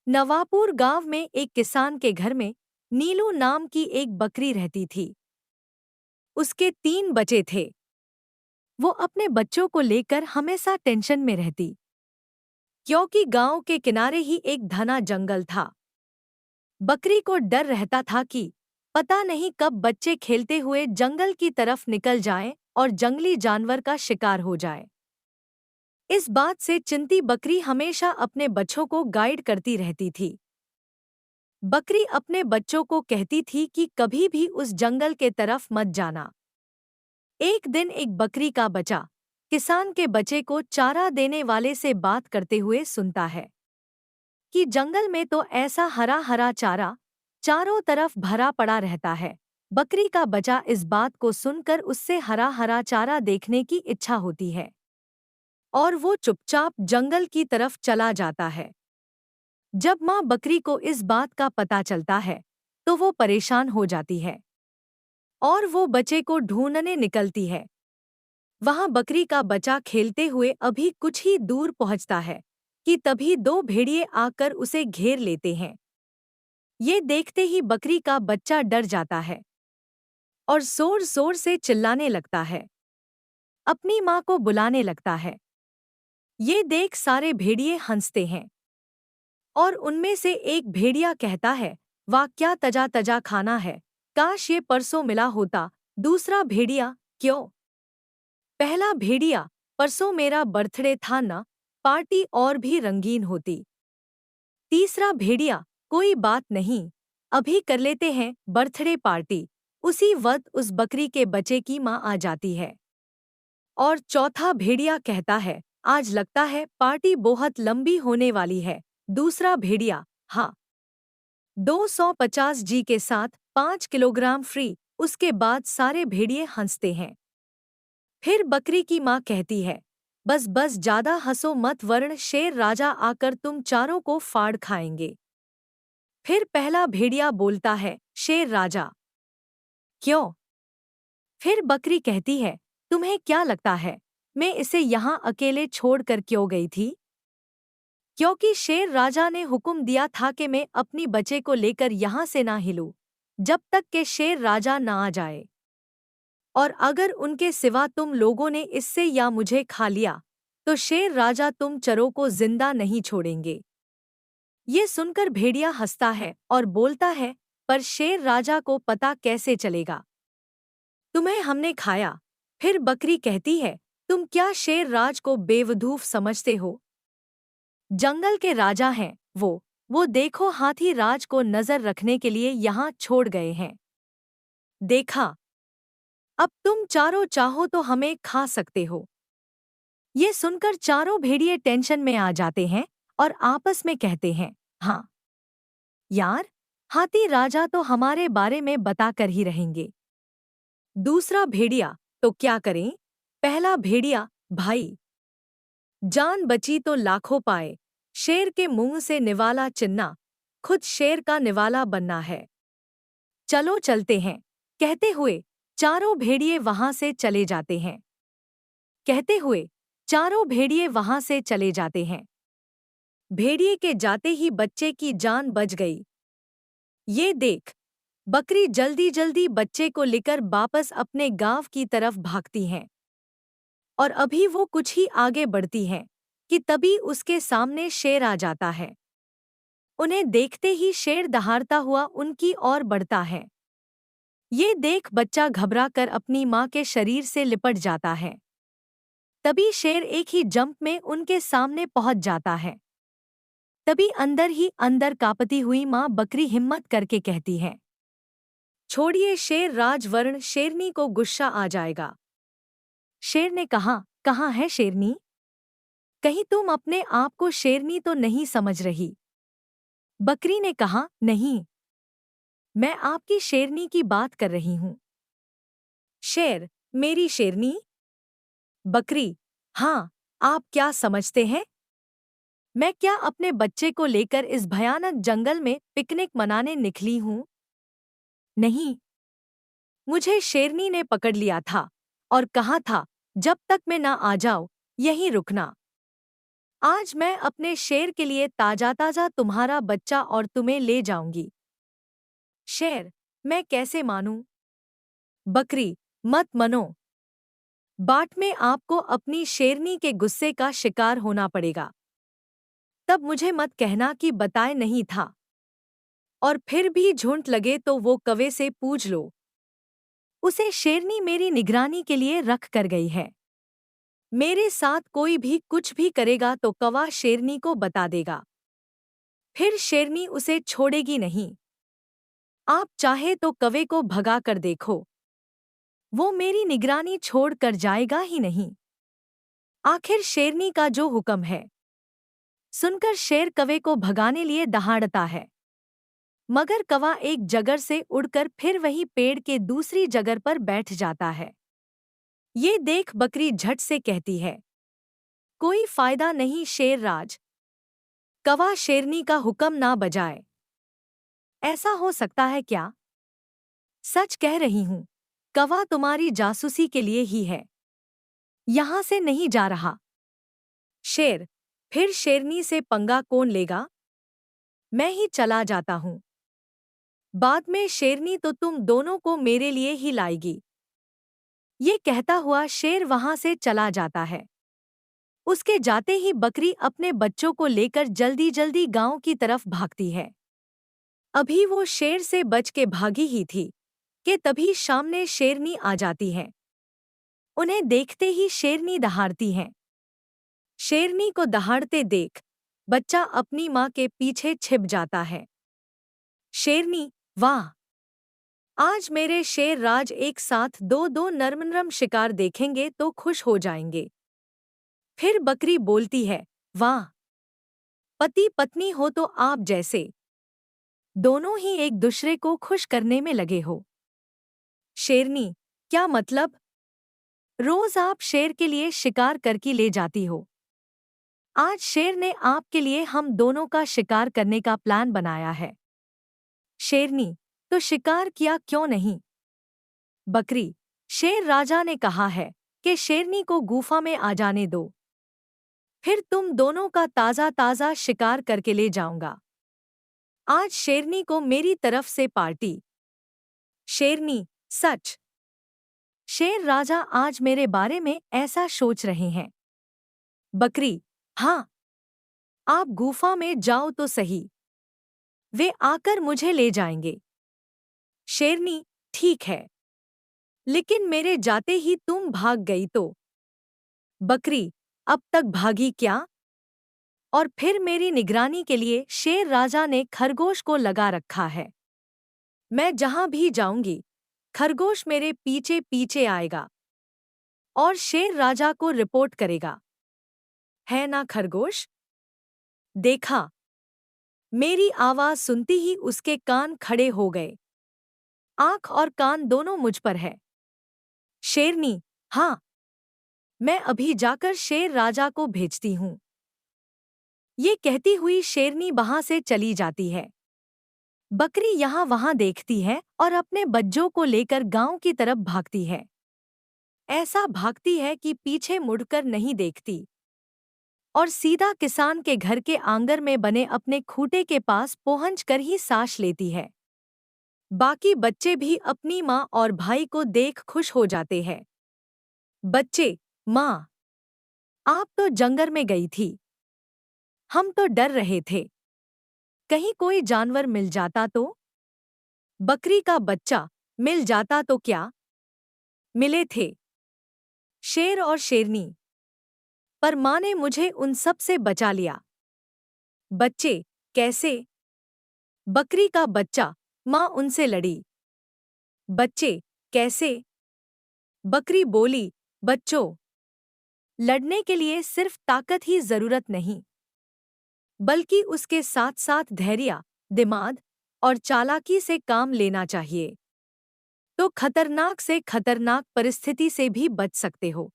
नवापुर गांव में एक किसान के घर में नीलू नाम की एक बकरी रहती थी। उसके 3 बच्चे थे। वो अपने बच्चों को लेकर हमेशा टेंशन में रहती, क्योंकि गांव के किनारे ही एक घना जंगल था। बकरी को डर रहता था कि पता नहीं कब बच्चे खेलते हुए जंगल की तरफ निकल जाएं और जंगली जानवर का शिकार हो जाए। इस बात से चिंतित बकरी हमेशा अपने बच्चों को गाइड करती रहती थी। बकरी अपने बच्चों को कहती थी कि कभी भी उस जंगल के तरफ मत जाना। एक दिन एक बकरी का बच्चा किसान के बच्चे को चारा देने वाले से बात करते हुए सुनता है कि जंगल में तो ऐसा हरा हरा चारा चारों तरफ भरा पड़ा रहता है। बकरी का बच्चा इस बात को सुनकर उससे हरा हरा चारा देखने की इच्छा होती है और वो चुपचाप जंगल की तरफ चला जाता है। जब माँ बकरी को इस बात का पता चलता है तो वो परेशान हो जाती है और वो बच्चे को ढूंढने निकलती है। वहां बकरी का बच्चा खेलते हुए अभी कुछ ही दूर पहुंचता है कि तभी 2 भेड़िए आकर उसे घेर लेते हैं। ये देखते ही बकरी का बच्चा डर जाता है और जोर जोर से चिल्लाने लगता है, अपनी माँ को बुलाने लगता है। ये देख सारे भेड़िए हंसते हैं और उनमें से एक भेड़िया कहता है, वाह क्या तजा तजा खाना है, काश ये परसों मिला होता। दूसरा भेड़िया, क्यों? पहला भेड़िया, परसों मेरा बर्थडे था ना, पार्टी और भी रंगीन होती। तीसरा भेड़िया, कोई बात नहीं, अभी कर लेते हैं बर्थडे पार्टी। उसी वक्त उस बकरी के बच्चे की माँ आ जाती है और चौथा भेड़िया कहता है, आज लगता है पार्टी बहुत लंबी होने वाली है। दूसरा भेड़िया, हाँ, 250 जी के साथ 5 किलोग्राम फ्री। उसके बाद सारे भेड़िए हंसते हैं। फिर बकरी की माँ कहती है, बस बस ज्यादा हंसो मत वरन शेर राजा आकर तुम चारों को फाड़ खाएंगे। फिर पहला भेड़िया बोलता है, शेर राजा, क्यों? फिर बकरी कहती है, तुम्हें क्या लगता है मैं इसे यहाँ अकेले छोड़कर क्यों गई थी? क्योंकि शेर राजा ने हुक्म दिया था कि मैं अपनी बच्चे को लेकर यहाँ से ना हिलूं जब तक कि शेर राजा ना आ जाए, और अगर उनके सिवा तुम लोगों ने इससे या मुझे खा लिया तो शेर राजा तुम चरों को जिंदा नहीं छोड़ेंगे। ये सुनकर भेड़िया हंसता है और बोलता है, पर शेर राजा को पता कैसे चलेगा तुम्हें हमने खाया? फिर बकरी कहती है, तुम क्या शेर राज को बेवकूफ समझते हो? जंगल के राजा हैं वो देखो हाथी राज को नजर रखने के लिए यहाँ छोड़ गए हैं। देखा, अब तुम चारों चाहो तो हमें खा सकते हो। ये सुनकर चारों भेड़िए टेंशन में आ जाते हैं और आपस में कहते हैं, हाँ यार, हाथी राजा तो हमारे बारे में बता कर ही रहेंगे। दूसरा भेड़िया, तो क्या करें? पहला भेड़िया, भाई, जान बची तो लाखों पाए, शेर के मुंह से निवाला चिन्ना, खुद शेर का निवाला बनना है। चलो चलते हैं, कहते हुए चारों भेड़िए वहां से चले जाते हैं। कहते हुए चारों भेड़िए वहां से चले जाते हैं। भेड़िए के जाते ही बच्चे की जान बच गई। ये देख बकरी जल्दी जल्दी बच्चे को लेकर वापस अपने गांव की तरफ भागती हैं और अभी वो कुछ ही आगे बढ़ती हैं कि तभी उसके सामने शेर आ जाता है। उन्हें देखते ही शेर दहाड़ता हुआ उनकी ओर बढ़ता है। ये देख बच्चा घबरा कर अपनी माँ के शरीर से लिपट जाता है। तभी शेर एक ही जंप में उनके सामने पहुंच जाता है। तभी अंदर ही अंदर कांपती हुई माँ बकरी हिम्मत करके कहती है, छोड़िए शेर राज वर्ण शेरनी को गुस्सा आ जाएगा। शेर ने कहा, कहाँ है शेरनी? कहीं तुम अपने आप को शेरनी तो नहीं समझ रही? बकरी ने कहा, नहीं, मैं आपकी शेरनी की बात कर रही हूँ। शेर, मेरी शेरनी? बकरी, हाँ, आप क्या समझते हैं? मैं क्या अपने बच्चे को लेकर इस भयानक जंगल में पिकनिक मनाने निकली हूँ? नहीं, मुझे शेरनी ने पकड़ लिया था और कहा था, जब तक मैं ना आ जाऊं, यहीं रुकना। आज मैं अपने शेर के लिए ताजा ताजा तुम्हारा बच्चा और तुम्हें ले जाऊंगी। शेर, मैं कैसे मानूं? बकरी, मत मनो। बाट में आपको अपनी शेरनी के गुस्से का शिकार होना पड़ेगा। तब मुझे मत कहना कि बताए नहीं था। और फिर भी झूठ लगे तो वो कौवे से पूछ लो। उसे शेरनी मेरी निगरानी के लिए रख कर गई है। मेरे साथ कोई भी कुछ भी करेगा तो कौवा शेरनी को बता देगा। फिर शेरनी उसे छोड़ेगी नहीं। आप चाहे तो कौवे को भगा कर देखो, वो मेरी निगरानी छोड़ कर जाएगा ही नहीं। आखिर शेरनी का जो हुक्म है सुनकर शेर कौवे को भगाने लिए दहाड़ता है। मगर कौवा एक जगह से उड़कर फिर वही पेड़ के दूसरी जगह पर बैठ जाता है। ये देख बकरी झट से कहती है, कोई फायदा नहीं शेर राज। कौवा शेरनी का हुक्म ना बजाए। ऐसा हो सकता है क्या? सच कह रही हूं, कौवा तुम्हारी जासूसी के लिए ही है। यहां से नहीं जा रहा। शेर, फिर शेरनी से पंगा कौन लेगा? मैं ही चला जाता हूं। बाद में शेरनी तो तुम दोनों को मेरे लिए ही लाएगी। ये कहता हुआ शेर वहां से चला जाता है। उसके जाते ही बकरी अपने बच्चों को लेकर जल्दी जल्दी गांव की तरफ भागती है। अभी वो शेर से बच के भागी ही थी कि तभी सामने शेरनी आ जाती है। उन्हें देखते ही शेरनी दहाड़ती है। शेरनी को दहाड़ते देख बच्चा अपनी माँ के पीछे छिप जाता है। शेरनी, वाह! आज मेरे शेर राज एक साथ दो दो नरम शिकार देखेंगे तो खुश हो जाएंगे। फिर बकरी बोलती है, वाह! पति पत्नी हो तो आप जैसे दोनों ही एक दूसरे को खुश करने में लगे हो। शेरनी, क्या मतलब? रोज आप शेर के लिए शिकार करके ले जाती हो। आज शेर ने आपके लिए हम दोनों का शिकार करने का प्लान बनाया है। शेरनी, तो शिकार किया क्यों नहीं? बकरी, शेर राजा ने कहा है कि शेरनी को गुफा में आ जाने दो, फिर तुम दोनों का ताजा ताजा शिकार करके ले जाऊंगा। आज शेरनी को मेरी तरफ से पार्टी। शेरनी, सच? शेर राजा आज मेरे बारे में ऐसा सोच रहे हैं। बकरी, हाँ। आप गुफा में जाओ तो सही, वे आकर मुझे ले जाएंगे। शेरनी, ठीक है, लेकिन मेरे जाते ही तुम भाग गई तो? बकरी, अब तक भागी क्या? और फिर मेरी निगरानी के लिए शेर राजा ने खरगोश को लगा रखा है। मैं जहां भी जाऊंगी खरगोश मेरे पीछे पीछे आएगा और शेर राजा को रिपोर्ट करेगा। है ना खरगोश? देखा, मेरी आवाज सुनती ही उसके कान खड़े हो गए। आंख और कान दोनों मुझ पर है। शेरनी, हाँ, मैं अभी जाकर शेर राजा को भेजती हूँ। ये कहती हुई शेरनी वहां से चली जाती है। बकरी यहाँ वहां देखती है और अपने बच्चों को लेकर गांव की तरफ भागती है। ऐसा भागती है कि पीछे मुड़कर नहीं देखती और सीधा किसान के घर के आंगन में बने अपने खूंटे के पास पहुंच कर ही सांस लेती है। बाकी बच्चे भी अपनी माँ और भाई को देख खुश हो जाते हैं। बच्चे, माँ, आप तो जंगल में गई थी, हम तो डर रहे थे, कहीं कोई जानवर मिल जाता तो? बकरी का बच्चा, मिल जाता तो क्या? मिले थे शेर और शेरनी, पर माँ ने मुझे उन सब से बचा लिया। बच्चे, कैसे? बकरी का बच्चा, माँ उनसे लड़ी। बच्चे, कैसे? बकरी बोली, बच्चों, लड़ने के लिए सिर्फ ताकत ही जरूरत नहीं, बल्कि उसके साथ साथ धैर्य, दिमाग और चालाकी से काम लेना चाहिए। तो खतरनाक से खतरनाक परिस्थिति से भी बच सकते हो।